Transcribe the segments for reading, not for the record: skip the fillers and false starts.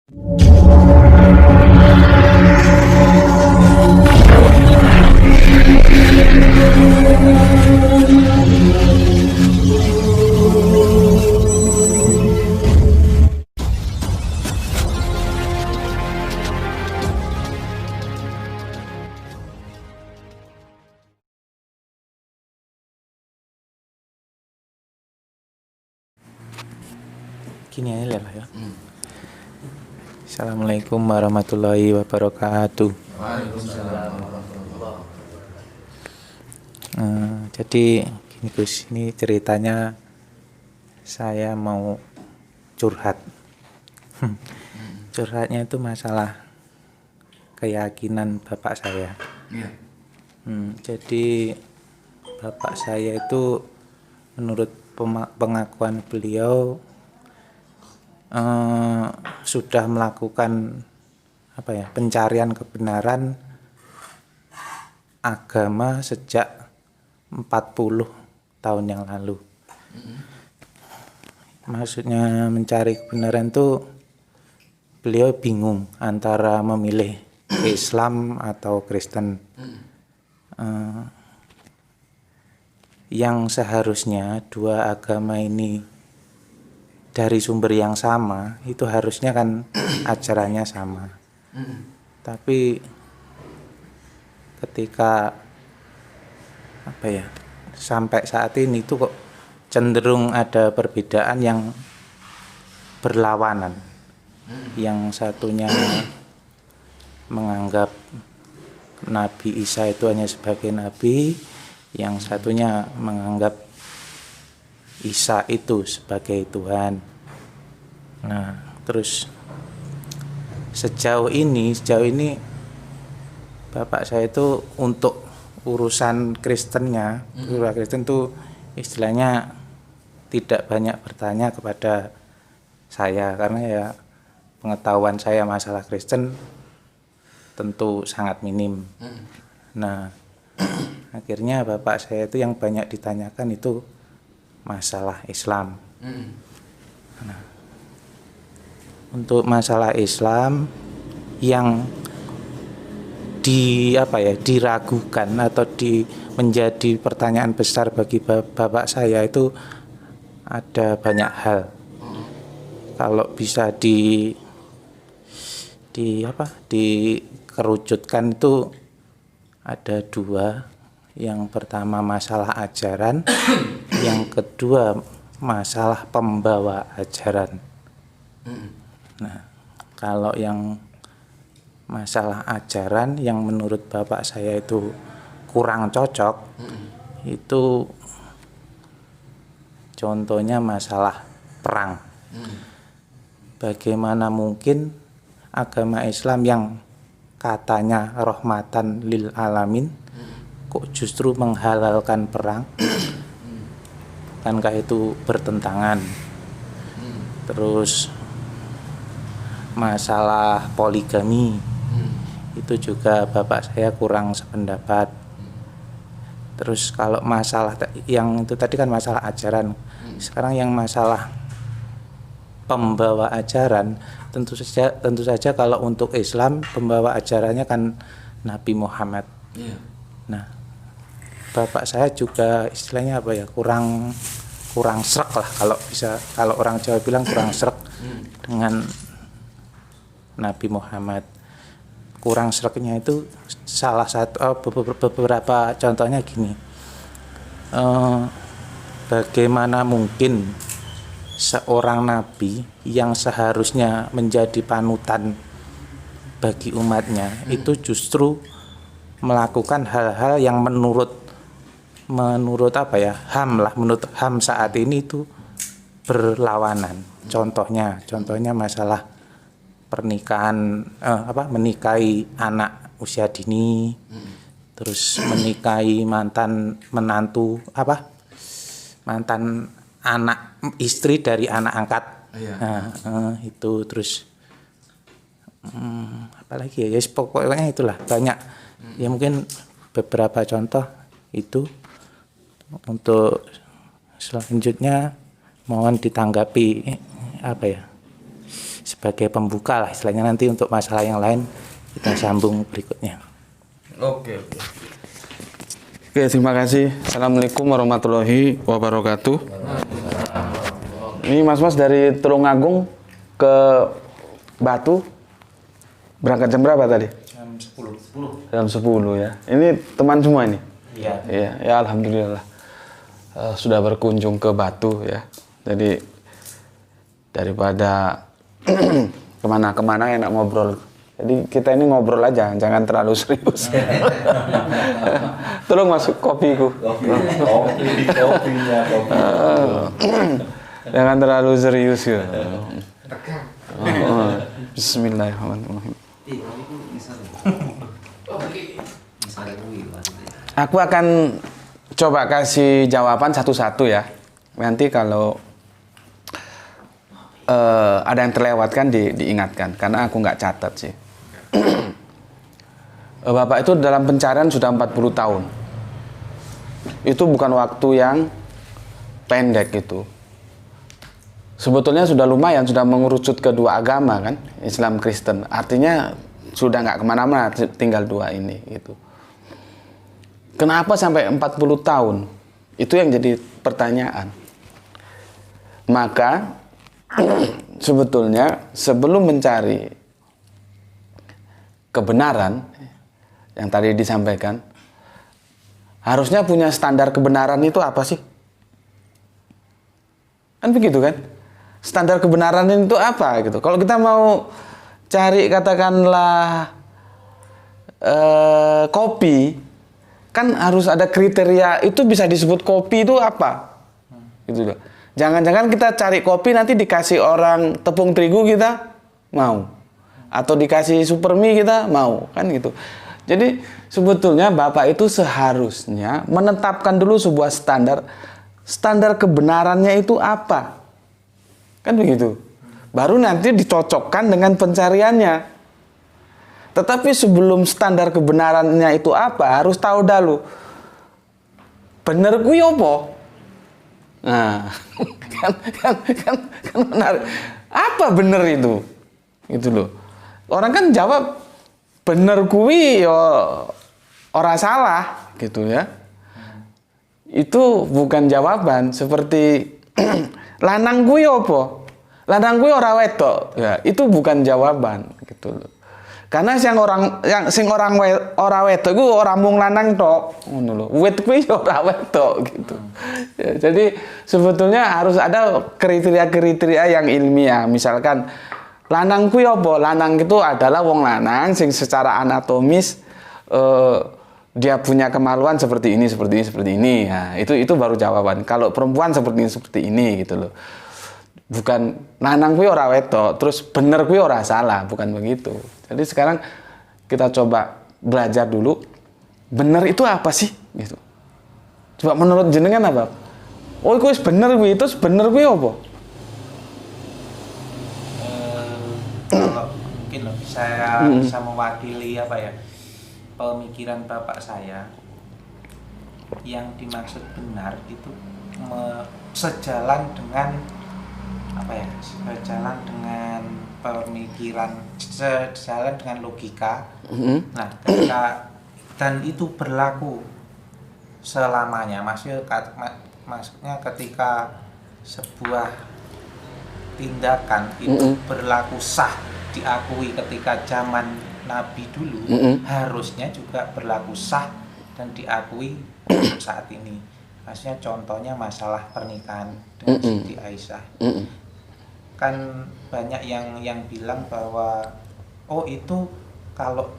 Gini aja lah ya. Assalamualaikum warahmatullahi wabarakatuh. Waalaikumsalam warahmatullahi. Jadi gini Gus, ini ceritanya saya mau curhat. Curhatnya itu masalah keyakinan bapak saya. Iya. Jadi bapak saya itu menurut pengakuan beliau sudah melakukan pencarian kebenaran agama sejak 40 tahun yang lalu. Maksudnya mencari kebenaran itu beliau bingung antara memilih Islam atau Kristen. Yang seharusnya dua agama ini dari sumber yang sama, itu harusnya kan ajarannya sama. Tapi ketika sampai saat ini itu kok cenderung ada perbedaan yang berlawanan. Yang satunya menganggap Nabi Isa itu hanya sebagai nabi, yang satunya menganggap Isa itu sebagai Tuhan. Nah, terus sejauh ini bapak saya itu untuk urusan Kristennya, Kristen tuh istilahnya tidak banyak bertanya kepada saya, karena ya pengetahuan saya masalah Kristen tentu sangat minim. Nah, akhirnya bapak saya itu yang banyak ditanyakan itu masalah Islam. Nah, untuk masalah Islam yang diragukan atau menjadi pertanyaan besar bagi bapak saya itu ada banyak hal. Kalau bisa dikerucutkan itu ada dua. Yang pertama masalah ajaran, yang kedua masalah pembawa ajaran. Nah, kalau yang masalah ajaran yang menurut bapak saya itu kurang cocok, itu contohnya masalah perang. Bagaimana mungkin agama Islam yang katanya rahmatan lil alamin kok justru menghalalkan perang? Bukankah itu bertentangan? Terus masalah poligami itu juga bapak saya kurang sependapat. Terus kalau masalah yang itu tadi kan masalah ajaran, sekarang yang masalah pembawa ajaran, tentu saja kalau untuk Islam pembawa ajarannya kan Nabi Muhammad. Nah, bapak saya juga istilahnya kurang srek lah, kalau orang Jawa bilang kurang srek dengan Nabi Muhammad. Kurang sreknya itu salah satu beberapa contohnya gini. Bagaimana mungkin seorang nabi yang seharusnya menjadi panutan bagi umatnya itu justru melakukan hal-hal yang menurut HAM saat ini itu berlawanan. Contohnya masalah pernikahan, menikahi anak usia dini, terus menikahi mantan anak istri dari anak angkat. Itu terus apalagi ya, pokoknya itulah banyak. Ya mungkin beberapa contoh itu. Untuk selanjutnya mohon ditanggapi sebagai pembuka lah istilahnya, nanti untuk masalah yang lain kita sambung berikutnya. Oke. Oke, terima kasih. Assalamualaikum warahmatullahi wabarakatuh. Ini mas-mas dari Tulungagung ke Batu berangkat jam berapa tadi? Jam 10. Jam 10 ya. Ini teman semua ini? Iya. Iya, ya alhamdulillah. Sudah berkunjung ke Batu ya. Jadi daripada kemana-kemana enak ngobrol. Jadi kita ini ngobrol aja, jangan terlalu serius. Tolong masuk kopiku. Kopinya. Jangan terlalu serius ya. Bismillahirrahmanirrahim. Aku akan coba kasih jawaban satu-satu ya. Nanti kalau ada yang terlewatkan diingatkan, karena aku nggak catat sih. Bapak itu dalam pencarian sudah 40 tahun. Itu bukan waktu yang pendek itu. Sebetulnya sudah lumayan, sudah mengerucut kedua agama kan, Islam Kristen. Artinya sudah nggak kemana-mana, tinggal dua ini gitu. Kenapa sampai 40 tahun? Itu yang jadi pertanyaan. Maka sebetulnya sebelum mencari kebenaran yang tadi disampaikan, harusnya punya standar kebenaran itu apa sih? Kan begitu kan? Standar kebenaran itu apa gitu? Kalau kita mau cari katakanlah kopi, kan harus ada kriteria itu bisa disebut kopi itu apa? Gitu loh. Jangan-jangan kita cari kopi nanti dikasih orang tepung terigu kita mau, atau dikasih supermi kita mau, kan gitu. Jadi sebetulnya Bapak itu seharusnya menetapkan dulu sebuah standar kebenarannya itu apa, kan begitu. Baru nanti dicocokkan dengan pencariannya. Tetapi sebelum standar kebenarannya itu apa, harus tahu dulu bener kuwi apa. Nah, kan menarik. Apa bener itu? Gitu loh. Orang kan jawab bener kuwi ya ora salah gitu ya. Itu bukan jawaban seperti lanang kuwi apa? Lanang kuwi ora wedok. Ya, itu bukan jawaban gitu loh. Karena sing orang ora wedok iku ora mung lanang tok, ngono lho. Wit kuwi ora wedok gitu. Ya, jadi sebetulnya harus ada kriteria-kriteria yang ilmiah. Misalkan lanang kuwi apa? Lanang itu adalah wong lanang sing secara anatomis dia punya kemaluan seperti ini. Nah, itu baru jawaban. Kalau perempuan seperti ini gitu loh. Bukan lanang kuwi ora wedok, terus bener kuwi ora salah, bukan begitu. Jadi sekarang kita coba belajar dulu bener itu apa sih gitu. Coba menurut jenengan apa? Oh, iku wis bener kuwi, terus bener kuwi apa? Kalau mungkin saya bisa mewakili apa ya, pemikiran bapak saya, yang dimaksud benar itu sejalan dengan apa ya, sejalan dengan pemikiran, sejalan dengan logika. Nah, dan itu berlaku selamanya. Maksudnya ketika sebuah tindakan itu berlaku sah, diakui ketika zaman Nabi dulu, harusnya juga berlaku sah dan diakui saat ini. Maksudnya contohnya masalah pernikahan dengan Siti Aisyah. Kan banyak yang bilang bahwa oh itu kalau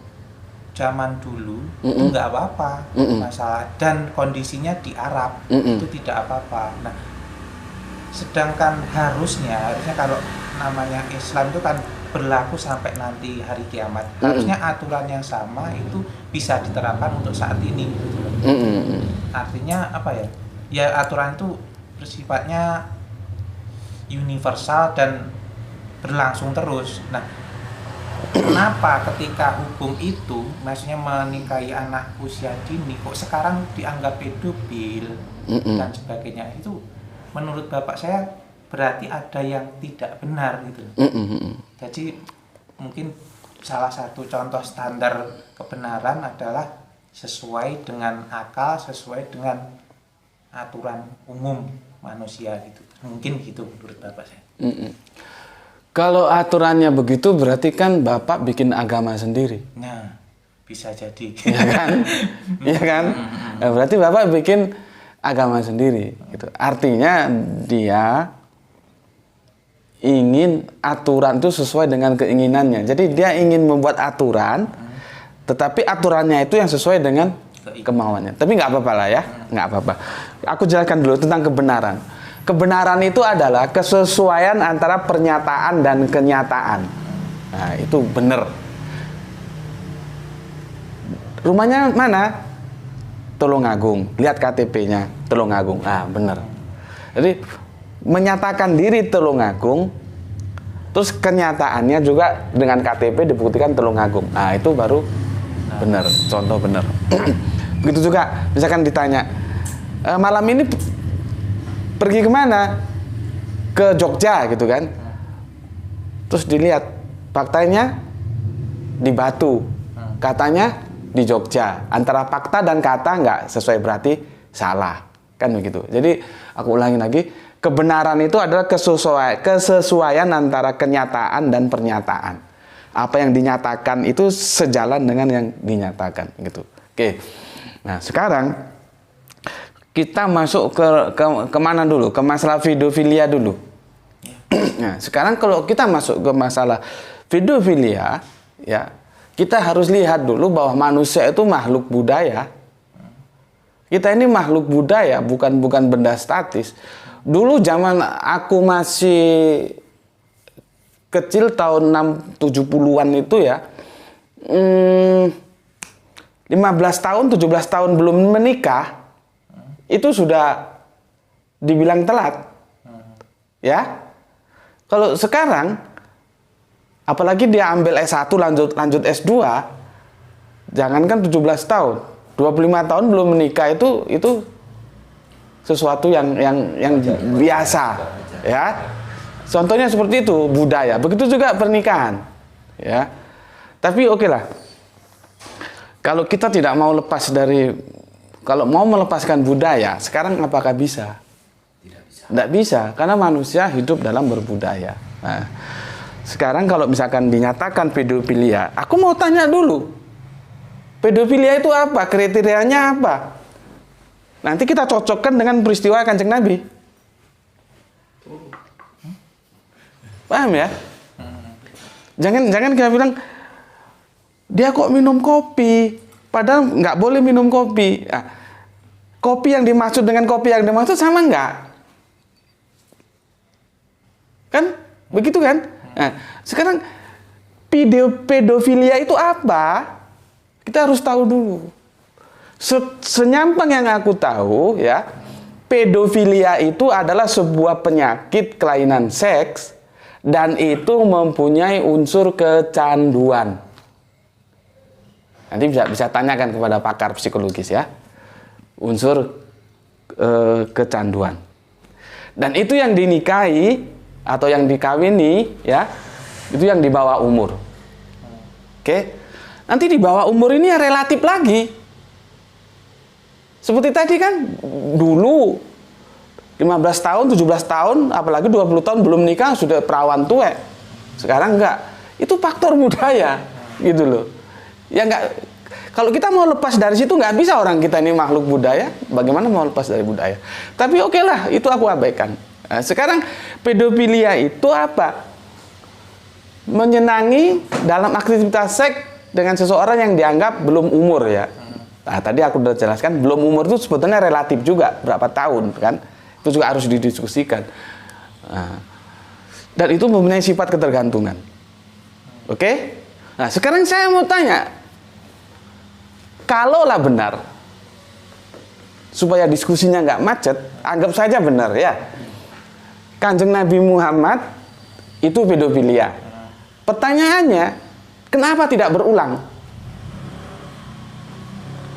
zaman dulu itu nggak apa-apa masalah, dan kondisinya di Arab itu tidak apa-apa. Nah, sedangkan harusnya kalau namanya Islam itu kan berlaku sampai nanti hari kiamat, harusnya aturan yang sama itu bisa diterapkan untuk saat ini. Artinya apa ya? Ya aturan itu bersifatnya universal dan berlangsung terus. Nah, kenapa ketika hukum itu, maksudnya menikahi anak usia dini, kok sekarang dianggap pedofil dan sebagainya? Itu menurut bapak saya berarti ada yang tidak benar gitu. Jadi mungkin salah satu contoh standar kebenaran adalah sesuai dengan akal, sesuai dengan aturan umum manusia gitu. Mungkin gitu menurut Bapak saya. Kalau aturannya begitu berarti kan Bapak bikin agama sendiri. Nah, bisa jadi. Iya kan? Iya kan? Nah, berarti Bapak bikin agama sendiri gitu. Artinya dia ingin aturan itu sesuai dengan keinginannya. Jadi dia ingin membuat aturan, tetapi aturannya itu yang sesuai dengan kemauannya. Tapi nggak apa-apa lah ya, nggak apa-apa. Aku jelaskan dulu tentang kebenaran. Kebenaran itu adalah kesesuaian antara pernyataan dan kenyataan. Nah, itu benar. Rumahnya mana? Tulungagung. Lihat KTP-nya, Tulungagung. Ah, benar. Jadi menyatakan diri Tulungagung, terus kenyataannya juga dengan KTP dibuktikan Tulungagung. Nah, itu baru benar, contoh benar. Begitu juga, misalkan ditanya, malam ini pergi kemana? Ke Jogja gitu kan. Terus dilihat, faktanya di Batu, katanya di Jogja. Antara fakta dan kata nggak sesuai berarti salah. Kan begitu. Jadi aku ulangi lagi, kebenaran itu adalah kesesuaian antara kenyataan dan pernyataan. Apa yang dinyatakan itu sejalan dengan yang dinyatakan gitu. Oke. Nah, sekarang kita masuk ke mana dulu? Ke masalah pedofilia dulu. Nah, sekarang kalau kita masuk ke masalah pedofilia, ya, kita harus lihat dulu bahwa manusia itu makhluk budaya. Kita ini makhluk budaya, bukan benda statis. Dulu zaman aku masih kecil tahun 70-an itu ya, 15 tahun, 17 tahun belum menikah, itu sudah dibilang telat. Ya. Kalau sekarang, apalagi dia ambil S1 lanjut S2, jangankan 17 tahun, 25 tahun belum menikah itu sesuatu yang biasa, ya. Contohnya seperti itu budaya. Begitu juga pernikahan, ya. Tapi oke lah. Kalau kita tidak mau lepas dari, kalau mau melepaskan budaya, sekarang apakah bisa? Tidak bisa, karena manusia hidup dalam berbudaya. Nah, sekarang kalau misalkan dinyatakan pedofilia, aku mau tanya dulu, pedofilia itu apa? Kriterianya apa? Nanti kita cocokkan dengan peristiwa Kanjeng Nabi. Paham ya? Jangan kita bilang, dia kok minum kopi, padahal nggak boleh minum kopi. Nah, kopi yang dimaksud dengan kopi yang dimaksud sama nggak? Kan? Begitu kan? Nah, sekarang pedofilia itu apa? Kita harus tahu dulu. Senyampang yang aku tahu ya, pedofilia itu adalah sebuah penyakit kelainan seks dan itu mempunyai unsur kecanduan. Nanti bisa tanyakan kepada pakar psikologis ya. Unsur kecanduan. Dan itu yang dinikahi atau yang dikawini ya, itu yang di bawah umur. Oke. Nanti di bawah umur ini ya relatif lagi. Seperti tadi kan, dulu 15 tahun, 17 tahun, apalagi 20 tahun belum nikah sudah perawan tua. Sekarang enggak. Itu faktor budaya gitu loh. Ya enggak, kalau kita mau lepas dari situ nggak bisa, orang kita ini makhluk budaya. Bagaimana mau lepas dari budaya? Tapi oke lah, itu aku abaikan. Nah, sekarang pedofilia itu apa? Menyenangi dalam aktivitas seks dengan seseorang yang dianggap belum umur ya. Nah, tadi aku sudah jelaskan, belum umur itu sebetulnya relatif juga, berapa tahun kan? Itu juga harus didiskusikan. Nah, dan itu mempunyai sifat ketergantungan. Oke? Nah, sekarang saya mau tanya, kalaulah benar, supaya diskusinya nggak macet, anggap saja benar ya, Kanjeng Nabi Muhammad itu pedofilia. Pertanyaannya, kenapa tidak berulang?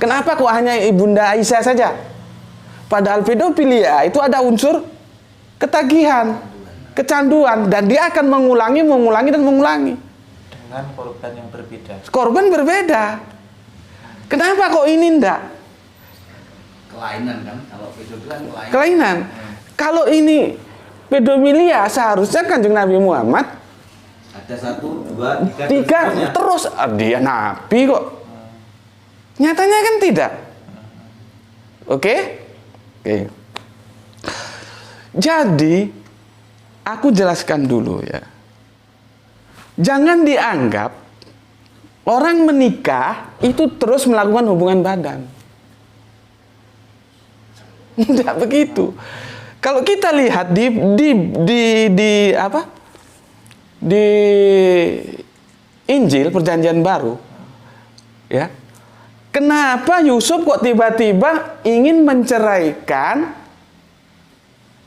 Kenapa kok hanya Ibunda Aisyah saja? Padahal pedofilia itu ada unsur ketagihan. kecanduan, dan dia akan mengulangi dan mengulangi. Dengan korban yang berbeda. Korban berbeda. Kenapa kok ini enggak? Kelainan kan, kalau pedofilia kan Kelainan. Kalau ini pedofilia, seharusnya Kanjeng Nabi Muhammad ada 1, 2, 3, 3 terus. Dia Nabi kok. Nyatanya kan tidak. Oke? Jadi aku jelaskan dulu ya. Jangan dianggap orang menikah itu terus melakukan hubungan badan. Tidak begitu. Kalau kita lihat di Injil Perjanjian Baru, ya, kenapa Yusuf kok tiba-tiba ingin menceraikan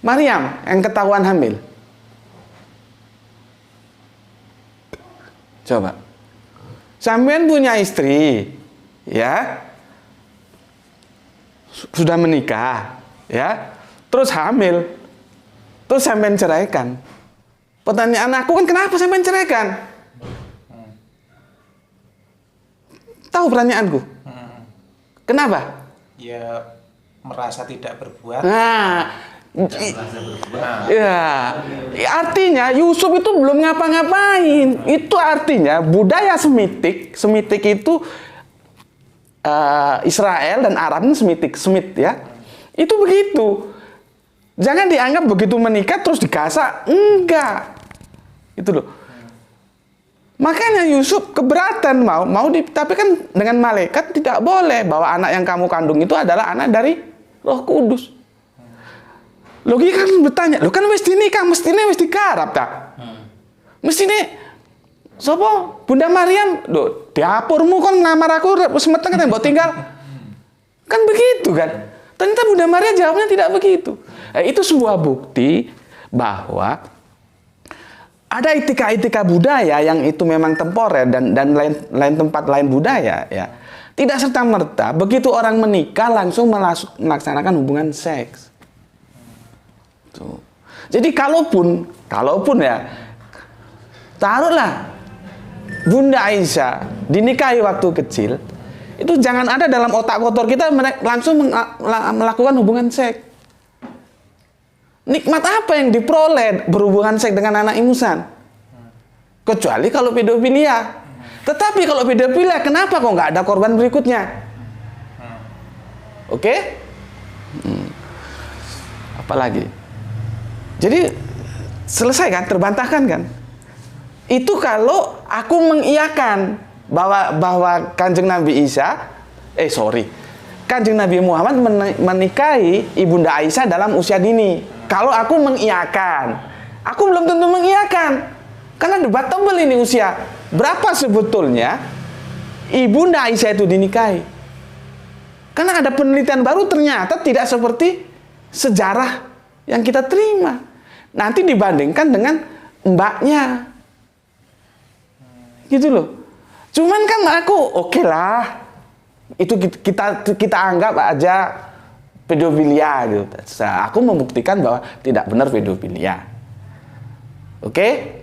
Maryam yang ketahuan hamil? Coba, sampean punya istri, ya, sudah menikah, ya, terus hamil, terus sampean ceraikan. Pertanyaan aku kan, kenapa sampean ceraikan? Tahu pertanyaanku? Kenapa? Ya merasa tidak berbuat. Nah, ya, artinya Yusuf itu belum ngapa-ngapain. Itu artinya budaya Semitik itu Israel dan Arab itu Semit ya. Itu begitu. Jangan dianggap begitu menikah terus digasak. Enggak. Itu loh. Makanya Yusuf keberatan tapi kan dengan malaikat tidak boleh bahwa anak yang kamu kandung itu adalah anak dari Roh Kudus. Logika kan bertanya, lo kan wis dinikah, mestine wis digarap tak? Mestine sapa Bunda Maryam, lho diapurmu kon ngamar aku semeteng kan mbok tinggal. Kan begitu kan? Ternyata Bunda Maria jawabnya tidak begitu. Itu sebuah bukti bahwa ada etika-etika budaya yang itu memang temporer dan lain tempat lain budaya ya. Tidak serta-merta begitu orang menikah langsung melaksanakan hubungan seks. Tuh. Jadi kalaupun ya, taruhlah Bunda Aisyah dinikahi waktu kecil, itu jangan ada dalam otak kotor kita langsung melakukan hubungan seks. Nikmat apa yang diperoleh berhubungan seks dengan anak ingusan? Kecuali kalau pedofilia. Tetapi kalau pedofilia, kenapa kok nggak ada korban berikutnya? Oke? Apalagi? Jadi selesai kan? Terbantahkan kan? Itu kalau aku mengiyakan bahwa Kanjeng Nabi Kanjeng Nabi Muhammad menikahi Ibunda Aisyah dalam usia dini. Kalau aku mengiyakan, aku belum tentu mengiyakan, karena debatable ini usia. Berapa sebetulnya Ibunda Aisyah itu dinikahi? Karena ada penelitian baru ternyata tidak seperti sejarah yang kita terima. Nanti dibandingkan dengan mbaknya, gitu loh. Cuman kan aku oke lah, itu kita anggap aja pedofilia gitu. Aku membuktikan bahwa tidak benar pedofilia. Oke?